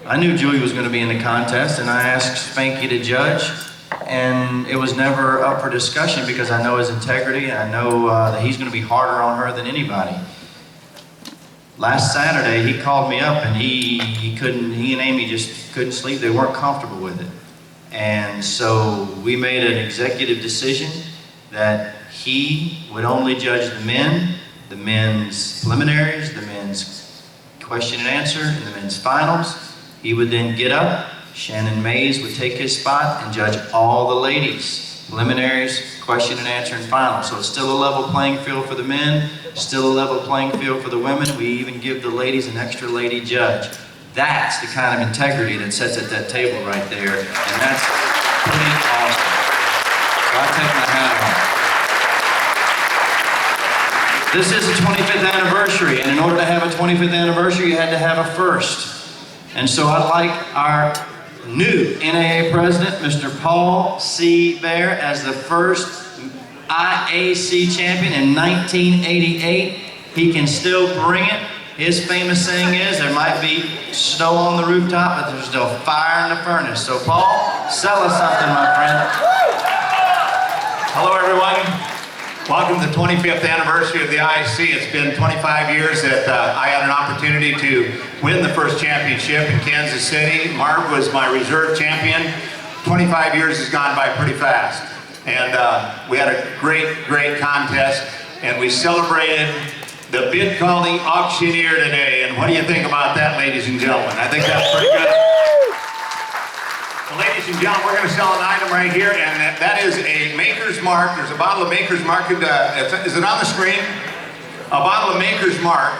I knew Julie was going to be in the contest, and I asked Spanky to judge, and it was never up for discussion because I know his integrity, and I know that he's going to be harder on her than anybody. Last Saturday, he called me up, and he and Amy just couldn't sleep. They weren't comfortable with it. And so we made an executive decision that he would only judge the men's preliminaries, the men's question and answer, and the men's finals. He would then get up, Shannon Mays would take his spot and judge all the ladies, preliminaries, question and answer, and finals. So it's still a level playing field for the men, still a level playing field for the women. We even give the ladies an extra lady judge. That's the kind of integrity that sits at that table right there, and that's pretty awesome. So I take my hat off. This is the 25th anniversary, and in order to have a 25th anniversary, you had to have a first. And so I'd like our new NAA president, Mr. Paul C. Bear, as the first IAC champion in 1988. He can still bring it. His famous saying is, there might be snow on the rooftop, but there's still fire in the furnace. So Paul, sell us something, my friend. Hello, everyone. Welcome to the 25th anniversary of the IAC. It's been 25 years that I had an opportunity to win the first championship in Kansas City. Marv was my reserve champion. 25 years has gone by pretty fast. And we had a great contest, and we celebrated the bid calling auctioneer today. And what do you think about that, ladies and gentlemen? I think that's pretty good. Well, ladies and gentlemen, we're going to sell an item right here, and that is a Maker's Mark. There's a bottle of Maker's Mark. Is it on the screen? A bottle of Maker's Mark,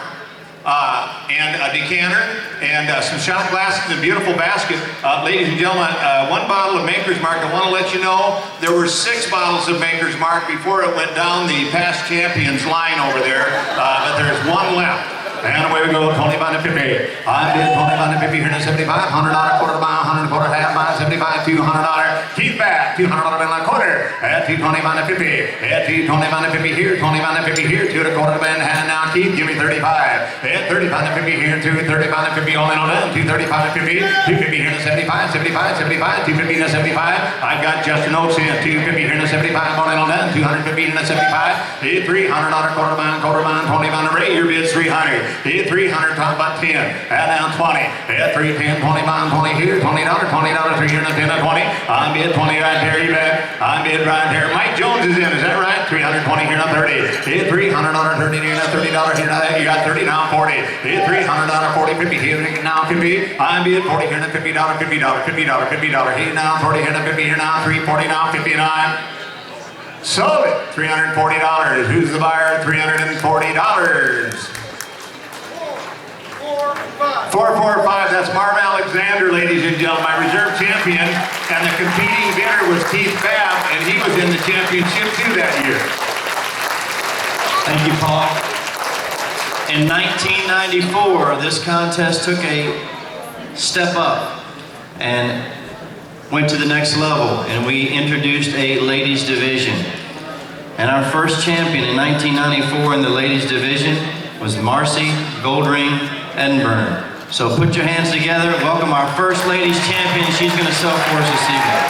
and a decanter, and some shot glasses, and a beautiful basket. Ladies and gentlemen, one bottle of Maker's Mark. I want to let you know there were 6 bottles of Maker's Mark before it went down the past champions line over there, but there's one left. And away we go, 25 to 50. I did 25 to 50 here in the 75, $100 quarter to mile, 100 quarter half mile, 75, $200. Keith back, $200 in the quarter. At 225 to 50. At 225 to 50 here, 25 to 50 here, 2 to quarter to bend hand now. Keith, give me 35. At 35 to 50 here, 235 to 50 all in on down. 235 to 50. 250 here in the 75, 75, 75, 250 in the 75. I've got Justin Oaks in 250 here in the 75 all in on down. 250 in the 75. $300 quarter mile, 20 mile to rate. Your bid's 300. Hit 300, talk about 10. Add down 20. Hit 310, 20 mile, 20 here, $20, $20, 310 to 20. I'm bid 20 right there, you bet. I'm bid right there. Mike Jones is in, is that right? 320 here, now 30. Hit $300, 30 here, now $30 here, now you got 30, now 40. Hit $300, 40, 50 here, now 50. I'm bid 40 here, now $50, $50, $50. Here now 40 here, now 50 here, now 340, now 59. Sold it, $340. Who's the buyer? $340. 445, that's Marv Alexander, ladies and gentlemen, my reserve champion, and the competing bidder was Keith Babb, and he was in the championship too that year. Thank you, Paul. In 1994, this contest took a step up and went to the next level, and we introduced a ladies division. And our first champion in 1994 in the ladies division was Marcy Goldring Edinburgh. So put your hands together, welcome our first ladies champion. She's going to sell for us this evening.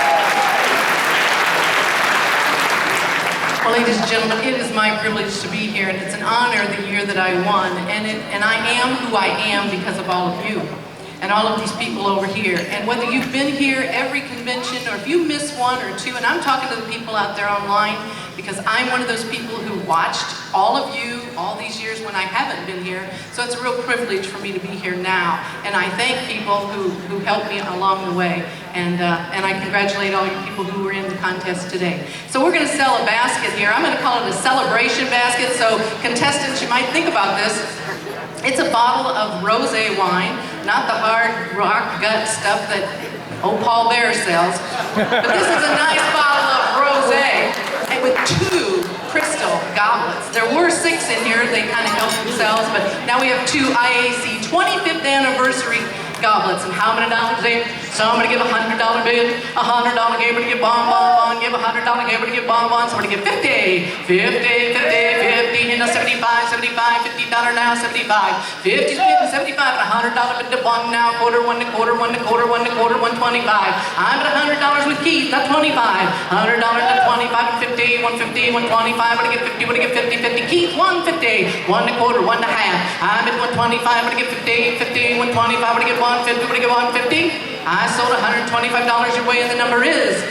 Well, ladies and gentlemen, it is my privilege to be here, and it's an honor the year that I won. And I am who I am because of all of you and all of these people over here. And whether you've been here every convention or if you miss one or two, and I'm talking to the people out there online because I'm one of those people who watched all of you all these years when I haven't been here. So it's a real privilege for me to be here now. And I thank people who helped me along the way. And I congratulate all you people who were in the contest today. So we're going to sell a basket here. I'm going to call it a celebration basket. So contestants, you might think about this. It's a bottle of rosé wine, not the hard rock gut stuff that old Paul Bear sells. But this is a nice bottle of rosé and with 2 crystal goblets. There were 6 in here, they kind of helped themselves, but now we have 2 IAC 25th anniversary goblets. And how many dollars they Somebody give $100 bid, $100 Gabriel to give bon, give $100 Gabriel to give bon, somebody give 50, 50, and a 75, $50 now, 75, 50, 75, and $100 bid to one now, quarter, one to quarter, 125. I'm at $100 with Keith, not 25. $100 to 25 and 50, 150, 125, but I get 50, but I get 50, 50. Keith, 150, one to quarter, one to half. I'm at 125, but I get 50, 50, 125, but I get 150, but I get 150. I sold $125 your way, and the number is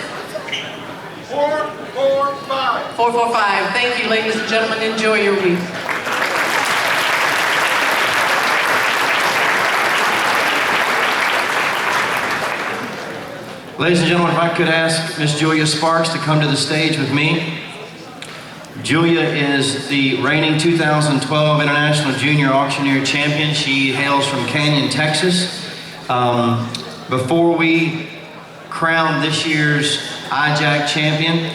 445. 445. Thank you, ladies and gentlemen. Enjoy your week. Ladies and gentlemen, if I could ask Miss Julia Sparks to come to the stage with me. Julia is the reigning 2012 International Junior Auctioneer Champion. She hails from Canyon, Texas. Before we crown this year's IJAC champion,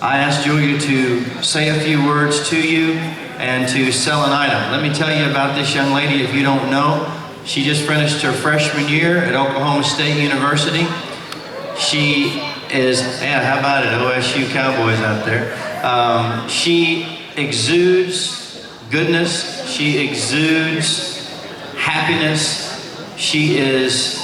I asked Julia to say a few words to you and to sell an item. Let me tell you about this young lady if you don't know. She just finished her freshman year at Oklahoma State University. She is, yeah, how about it, OSU Cowboys out there. She exudes goodness. She exudes happiness. She is,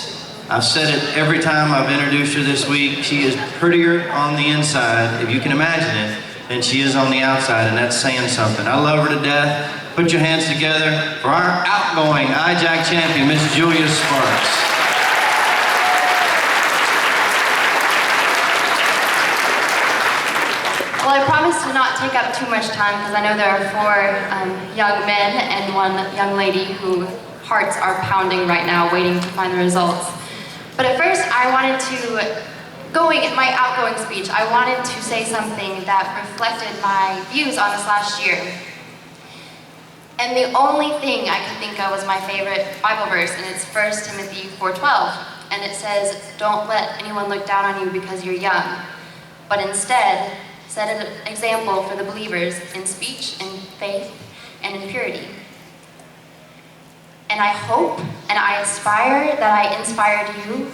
I've said it every time I've introduced her this week, she is prettier on the inside, if you can imagine it, than she is on the outside, and that's saying something. I love her to death. Put your hands together for our outgoing IJAC champion, Miss Julia Sparks. Well, I promise to not take up too much time because I know there are 4 young men and 1 young lady whose hearts are pounding right now waiting to find the results. But at first, I wanted to, my outgoing speech, I wanted to say something that reflected my views on this last year. And the only thing I could think of was my favorite Bible verse, and it's 1 Timothy 4:12. And it says, "Don't let anyone look down on you because you're young, but instead, set an example for the believers in speech, in faith, and in purity." And I hope and I aspire that I inspired you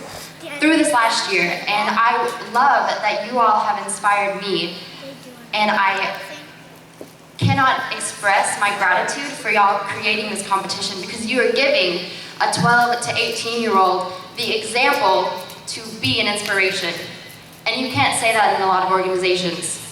through this last year. And I love that you all have inspired me. And I cannot express my gratitude for y'all creating this competition because you are giving a 12 to 18-year-old the example to be an inspiration. And you can't say that in a lot of organizations.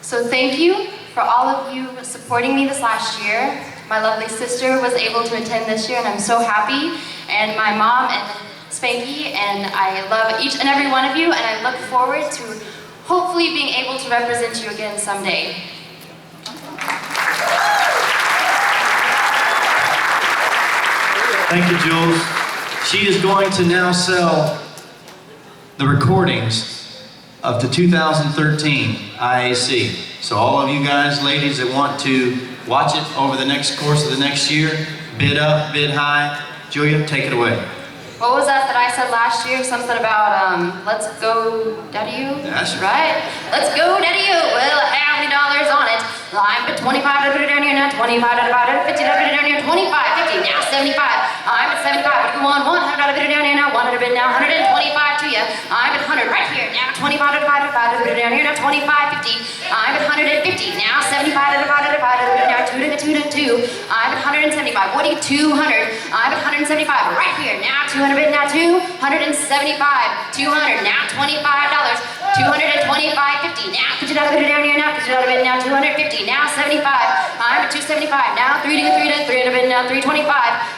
So thank you for all of you supporting me this last year. My lovely sister was able to attend this year and I'm so happy. And my mom and Spanky, and I love each and every one of you, and I look forward to hopefully being able to represent you again someday. Thank you, Jules. She is going to now sell the recordings of the 2013 IAC. So all of you guys, ladies that want to watch it over the next course of the next year, bid up, bid high. Julia, take it away. What was that I said last year? Something about, let's go Dadio? That's right. Let's go Dadio. Well, how many dollars on it? I'm at 25, I put it down here now, 25, I put it down here, 25, 50, now 75. I'm at 75, I go on 100, I put it down here now, 100 bid now, 125 to you. I'm at 100 right here now, 25, I put it down here now, 25, 50. I'm at 150, now 75, I put it now, 2 to 2. I'm at 175, what do you, 200. I'm at 175 right here now, 200 bid now, 275, 200, now $25, 225, 50. Now put it down here now, put it bid now, 250, now 75. I'm at 275, now 3 to bid now, 325.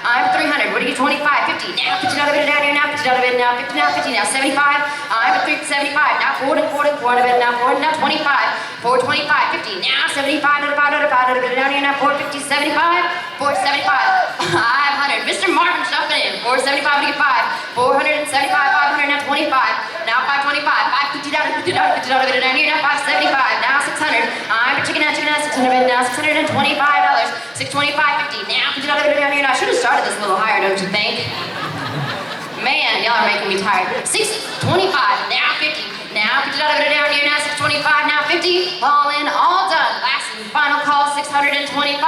I'm at 300, what do you, 25, 50. Now put it down here now, put it bid now, 50, now 50, now 75. I'm at 375, now 4 to bid now, 4, now 25, 425, 50. Now 75, down here now, 450, 75, 475, 500. Mr. Martin jumping in, 475 to get 5, 475, 500, now 25, now 525, 550 down here now, 575, now 600. I'm chicken out, 600 now, $625, 625, 50. Now put it down here now. I should have started this a little higher, don't you think? Man, y'all are making me tired. 625, now 50. Now put it down here now, 625, now 50. All in, all $625,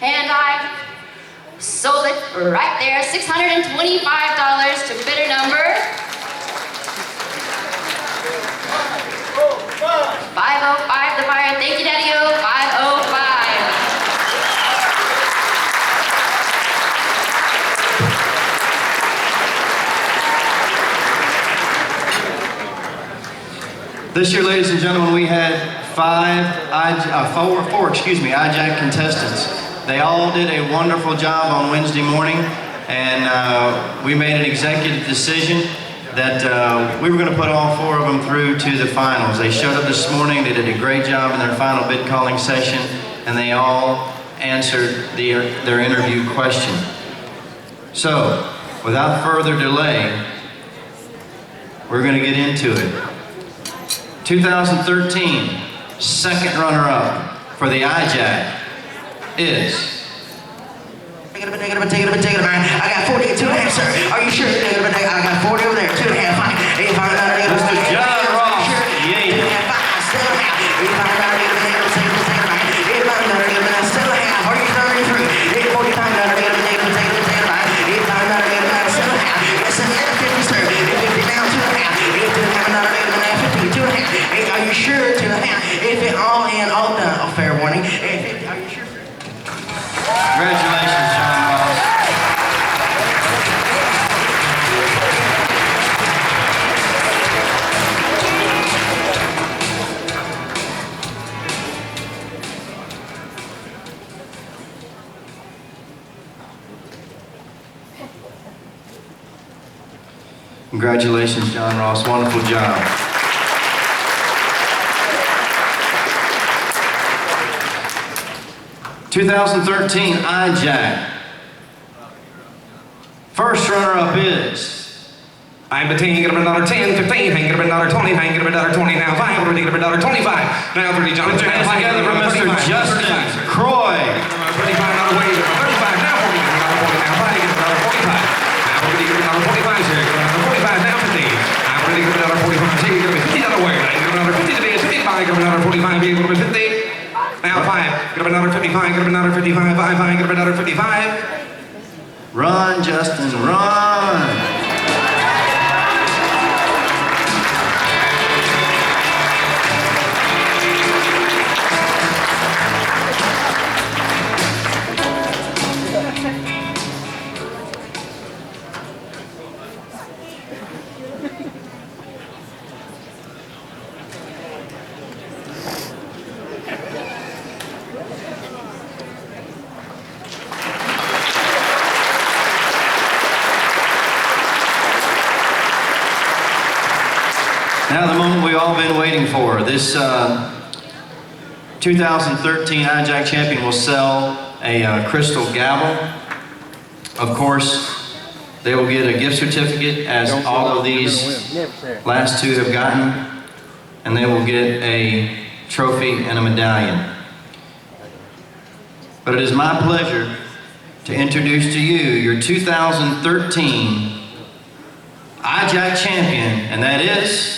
and I sold it right there, $625 to bidder number 505, the buyer. Thank you, Dadio. 505. This year, ladies and gentlemen, we had four IJAC contestants. They all did a wonderful job on Wednesday morning, and we made an executive decision that we were going to put all four of them through to the finals. They showed up this morning, they did a great job in their final bid calling session, and they all answered their interview question. So, without further delay, we're going to get into it. 2013 second runner-up for the IJAC is... Take it, man. I got 40 and 2.5, sir. Are you sure? I got 40 over there, 2.5. Mr. John Ross. Yeah. Are you sure? 2.5. If it all in, all done. Oh, fair warning. Are you sure? Congratulations, John Ross. Congratulations, John Ross. Wonderful job. (2013) IJAC. First runner-up is... I'm the 10, get up another 10, 15, hang it up another 20, hang it up another 20, now 5, we're get up another 25, now 30, John. Put your hands together for Mr. Justin Croy. 35, another way, 35, now 40, get another 40, now 5, get another 45. Now we're gonna get another 45 here, get another 45, now 50. Now we're gonna get another 45, here, get 50 the other way, now get another 50 to be 55, get another 45, here, get 50. Now 5, get up another 55, get up another 55, 5, get up another 55. Run, Justin, run. Now the moment we've all been waiting for. This 2013 IJAC champion will sell a crystal gavel. Of course, they will get a gift certificate, as all of these last two have gotten, and they will get a trophy and a medallion. But it is my pleasure to introduce to you your 2013 IJAC champion, and that is...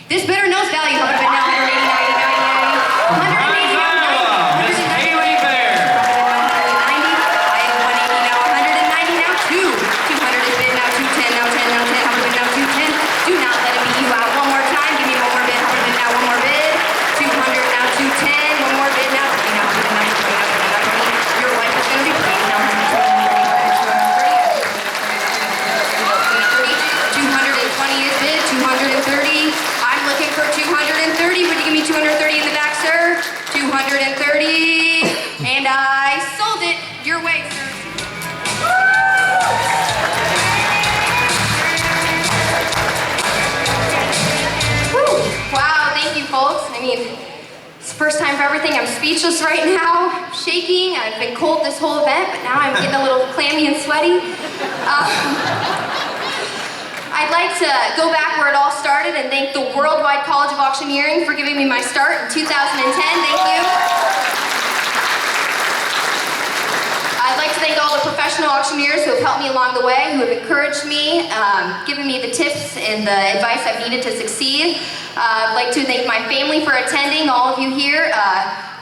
This bidder knows value. 180, 90, 90, 90, 180, Miss Haley Bear. 190. I have 180 now, 190 now, 2. 200 is bid now, 210 now, 10 now, 10. How much bid now, 210? Do not let it be you out. One more time. Give me one more bid. How much bid now? One more bid. 200 now, 210. One more bid now. 20 now, 20 now, 20 now, 20 now, 20. Your wife is going to be paid now. 220 is bid. 230. I'm looking for 230. Would you give me 230 in the back, sir? 230. And I sold it your way, sir. Whew. Wow, thank you, folks. I mean, it's the first time for everything. I'm speechless right now. I'm shaking. I've been cold this whole event, but now I'm getting a little clammy and sweaty. I'd like to go back where it all started and thank the Worldwide College of Auctioneering for giving me my start in 2010. Thank you. I'd like to thank all the professional auctioneers who have helped me along the way, who have encouraged me, given me the tips and the advice I've needed to succeed. I'd like to thank my family for attending, all of you here.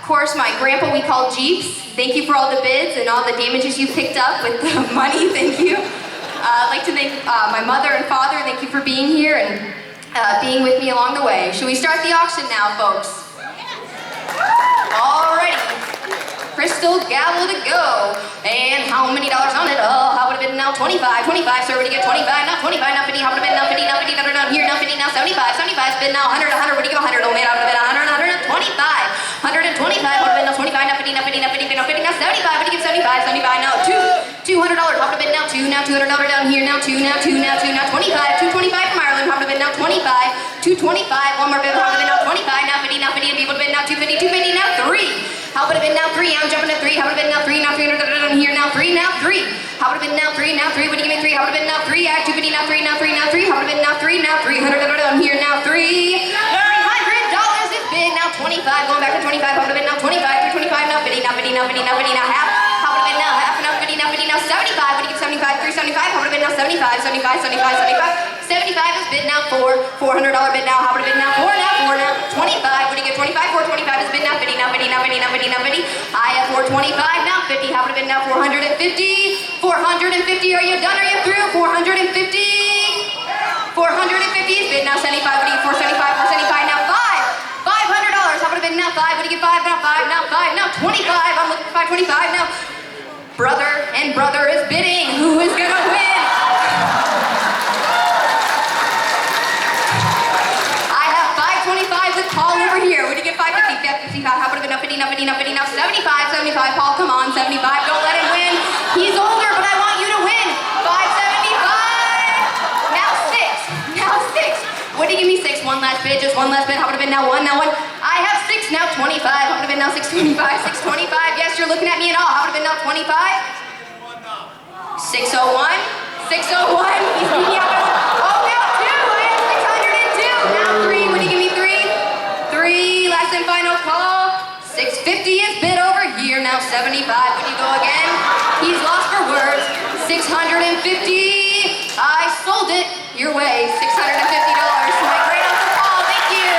course, my grandpa we call Jeeps. Thank you for all the bids and all the damages you picked up with the money. Thank you. I'd like to thank my mother and father. Thank you for being here and being with me along the way. Should we start the auction now, folks? Alrighty. Crystal gavel to go. And how many dollars on it? Oh, how would it have been now? 25. 25, sir. Would you get 25? Now 25. Now 50. How would it have been now? 50. Now 50. Now down here. Now 50. Now 75. 75 has been now 100. 100. Would you give 100? Oh man, I would have been 100. 125. 125. Would have been now 25. Now 50. Now 50. Now 50. Now 50. Now 75. Would you give 75? 75. Now $200. How would have been now 2? Now $200 down here. Now 2. Now 2. Now 2. Now 25. 225 from Ireland. How would have been now 25. 225. One more bid. How would have been now 25. Now 50. Now 50. And people would have been now 250. 250. Now 3. How would have been now 3? I'm jumping to 3. How would have been now 3? Now 300 down here. Now 3. Now 3. How would have been now 3? Now 3. Would you give me 3? How would have been now 3? Add 250. Now 3. Now 3. Now 3. How would have been now 3? Now 300 down here. Now 3. $300 is bid. Now 25. Going back to 25. How would have been now 25? 325. Now 50. Now 50. Now 50. Now 50. Now half. How would have been now half? Now 50. Now 50. Now 75. Would you give 75? 375. How would have been now 75? 75. 75. 75. 75 is bid now 4. $400 bid now. How would have been now 4? Now 4. Now 25. Would you give 25? 425 is bid now 50. Now 50. Now 50. Now 50. Now 50. I have 425. Now 50. How would have been now 450? 450. Are you done? Are you through? 450. 450 is bid now 75. Would you give 475? 475. Now 5. $500. How would have been now 5? Would you give 5? Now 5. Now 5. Now 25. I'm looking for 525. Now brother and brother is bidding. Who is gonna win? With Paul over here. Would you get 550? 55. How would have been now 50, now 50, now 50, now 75, 75. Paul, come on, 75. Don't let him win. He's older, but I want you to win. 575. Now 6. Now 6. Would you give me 6? One last bid, just one last bid. How would have been now 1? Now 1. I have 6. Now 25. How would have been now 625? 625. Yes, you're looking at me and all. How would have been now 25? 601. 601. He's beating me out by 1. Oh, now 2. I have 602. Now 3. Would you give me 3? 3, last and final call. 650 is bid over here. Now 75. Would you go again? He's lost for words. 650. I sold it your way. $650 to my great uncle Paul. Thank you.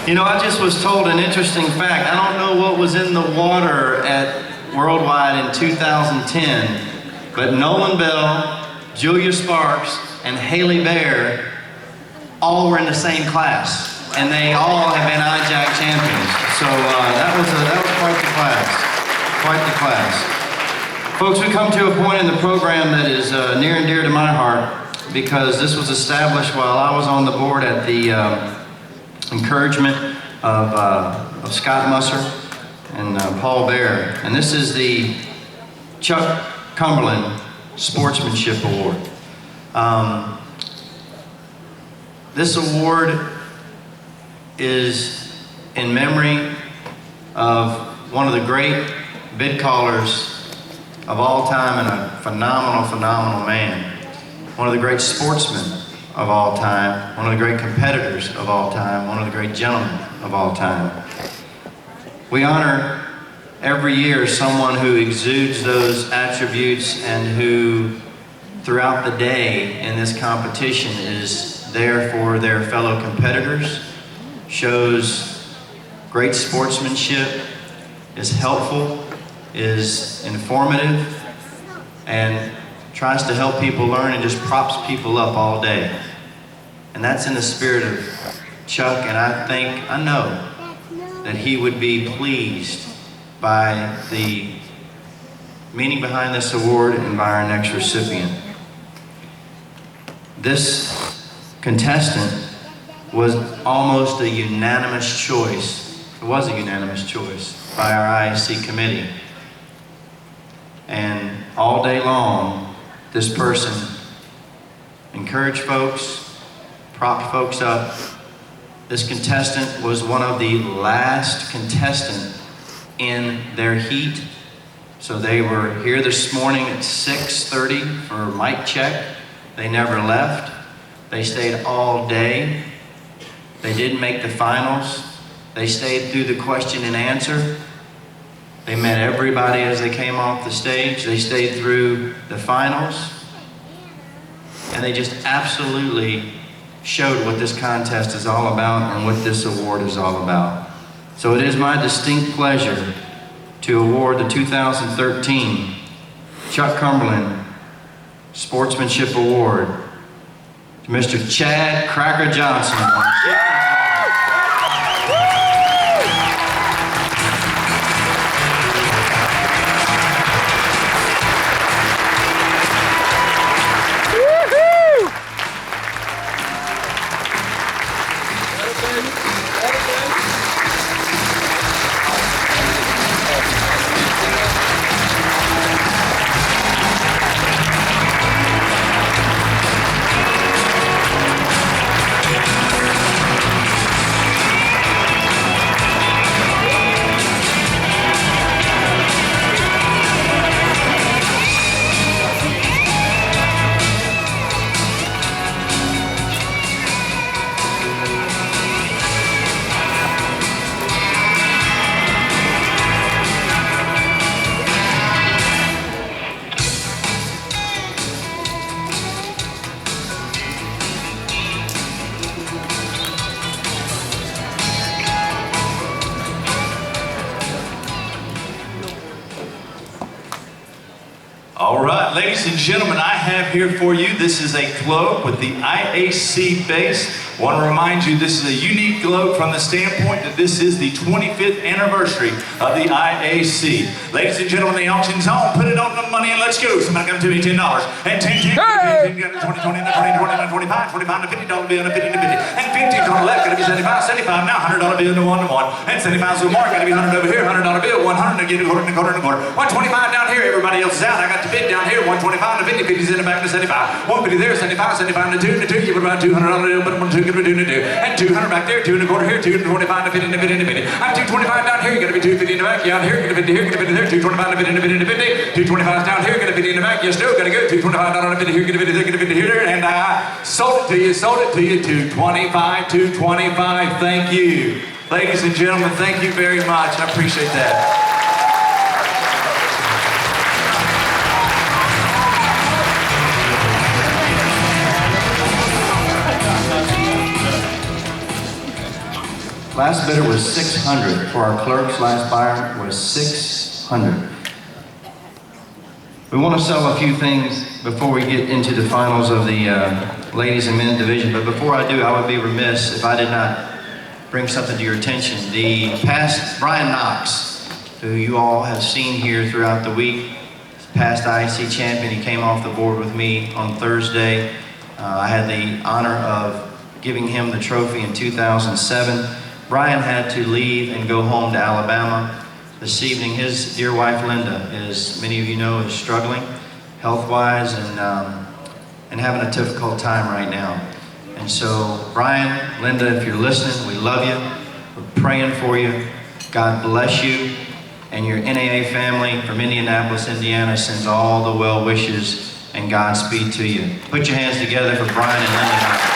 You know, I just was told an interesting fact. I don't know what was in the water at Worldwide in 2010, but Nolan Bell, Julia Sparks, and Haley Bear all were in the same class, and they all have been IJAC champions. So that was quite the class, quite the class. Folks, we come to a point in the program that is near and dear to my heart because this was established while I was on the board at the encouragement of Scott Musser and Paul Bear. And this is the Chuck Cumberland Sportsmanship Award. This award is in memory of one of the great bid callers of all time and a phenomenal man. One of the great sportsmen of all time, one of the great competitors of all time, one of the great gentlemen of all time. We honor every year someone who exudes those attributes and who throughout the day in this competition is there for their fellow competitors, shows great sportsmanship, is helpful, is informative, and tries to help people learn and just props people up all day. And that's in the spirit of Chuck, and I know that he would be pleased by the meaning behind this award and by our next recipient. This contestant was almost a unanimous choice. It was a unanimous choice by our IAC committee. And all day long, this person encouraged folks, propped folks up. This contestant was one of the last contestants in their heat. So they were here this morning at 6:30 for mic check. They never left. They stayed all day. They didn't make the finals. They stayed through the question and answer. They met everybody as they came off the stage. They stayed through the finals. And they just absolutely showed what this contest is all about and what this award is all about. So it is my distinct pleasure to award the 2013 Chuck Cumberland Sportsmanship Award to Mr. Chad Cracker Johnson. All right, ladies and gentlemen, I have here for you, this is a globe with the IAC base. I want to remind you this is a unique globe from the standpoint that this is the 25th anniversary of the IAC. Ladies and gentlemen, the auction's on. Put it on the money and let's go. Somebody come to me, $10. And 10, 10, 10, 20, 20, 20, 20, 25, 25, $50 bill, and a 50 to 50. And 50 on the left, gonna be 75, 75. Now $100 bill to 1 to 1. And 75's a mark, gonna be 100 over here, $100 bill, 100 again, a quarter and a quarter and a quarter. 125 down here, everybody else is out. I got the bid down here, 125 to 50, 50's in the back to 75. 150 there, 75, 75 to 2, and 2, give it about $200 bill, but 1, 2, give it 2 to 2. And 200 back there, 2 and a quarter here, 225 to 50, to 50, to 50. I'm 225 down here, you're gonna be 250 in the back, yeah, here, gonna 50 here, gonna 50 there, 225 to 50, to 50, to 50. 225's down here, gonna 50 in the back, yes, no, gonna go, 225 down on 50 here, gonna 50 there, gonna 50 here, and I sold it to you, 225, 225, thank you. Ladies and gentlemen, thank you very much, I appreciate that. Last bidder was 600 for our clerks. Last buyer was 600. We want to sell a few things before we get into the finals of the ladies and men's division. But before I do, I would be remiss if I did not bring something to your attention. The past Brian Knox, who you all have seen here throughout the week, past IAC champion. He came off the board with me on Thursday. I had the honor of giving him the trophy in 2007. Brian had to leave and go home to Alabama. This evening, his dear wife, Linda, as many of you know, is struggling health-wise and having a difficult time right now. And so, Brian, Linda, if you're listening, we love you. We're praying for you. God bless you. And your NAA family from Indianapolis, Indiana, sends all the well wishes and Godspeed to you. Put your hands together for Brian and Linda.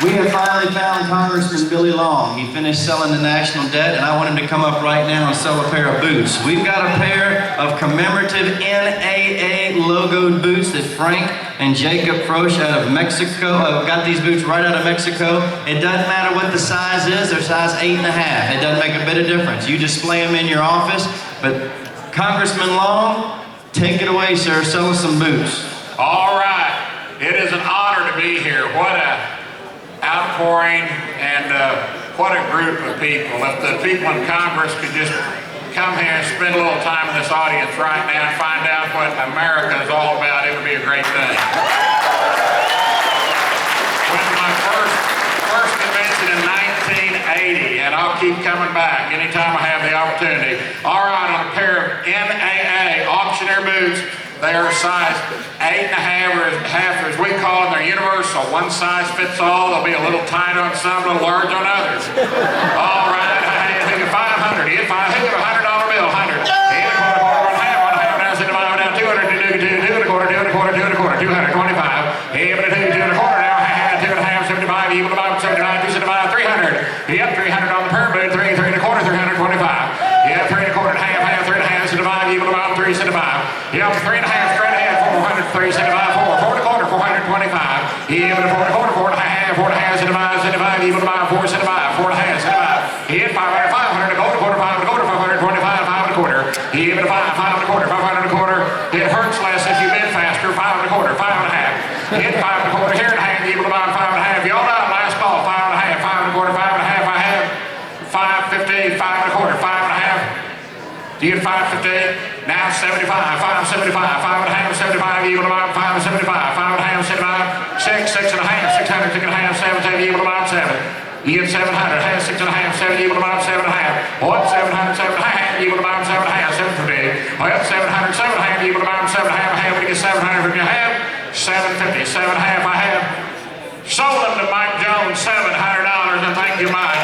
We have finally found Congressman Billy Long. He finished selling the national debt, and I want him to come up right now and sell a pair of boots. We've got a pair of commemorative NAA logoed boots that Frank and Jacob Frosch out of Mexico got these boots right out of Mexico. It doesn't matter what the size is, they're size 8.5. It doesn't make a bit of difference. You display them in your office, but Congressman Long, take it away, sir. Sell us some boots. All right. It is an honor to be here. What a outpouring and what a group of people. If the people in Congress could just come here and spend a little time in this audience right now and find out what America is all about, it would be a great thing. Went to my first convention in 1980, and I'll keep coming back anytime I have the opportunity. All right, on a pair of NAA auctioneer boots. They are size 8.5 or half, as we call them. They're universal. One size fits all. They'll be a little tight on some, a little large on others. All right, I think of 500. If I think of a $100 bill, 100. In a quarter, quarter, one half, now send them down 200, 2 and a quarter, 2 and a quarter, 2 and a quarter, 225. Even a 2 and a quarter now, half. 25. He hit 40, 4 and a half, 4 and a half, 75, equal to 4, 75, 4 and a half, 75. He hit 500, 500, a quarter, 5 and a quarter, 525, 5 and a quarter. He hit 5, 5 and a quarter, 500 and a quarter. It hurts less if you bid faster, 5 and a quarter, 5 and a half. Hit 5 and a quarter, here and a half, equal to 5 and a half. Y'all know, last call, 5 and a half, 5 and a quarter, 5 and a half. I have 550, 5 and a quarter, 5 and a half. Do you get 550? Now 75, 575, 5 and a half, 75, equal to 5 and 75, 5 and a half, 75, 6, 6 and a half, 600, 6 and a half, 7, 7, equal to 7. You get 700, half, 6 and a half, 7, equal to 7 and a half. What? 700, 7 and a half, equal to 7 and a half, 750. Well, 700, 7 and a half, equal to 7 and a half. I have, when you get 700 from your half, 750, 7 and a half, I have. Sold them to Mike Jones, $700, and thank you, Mike.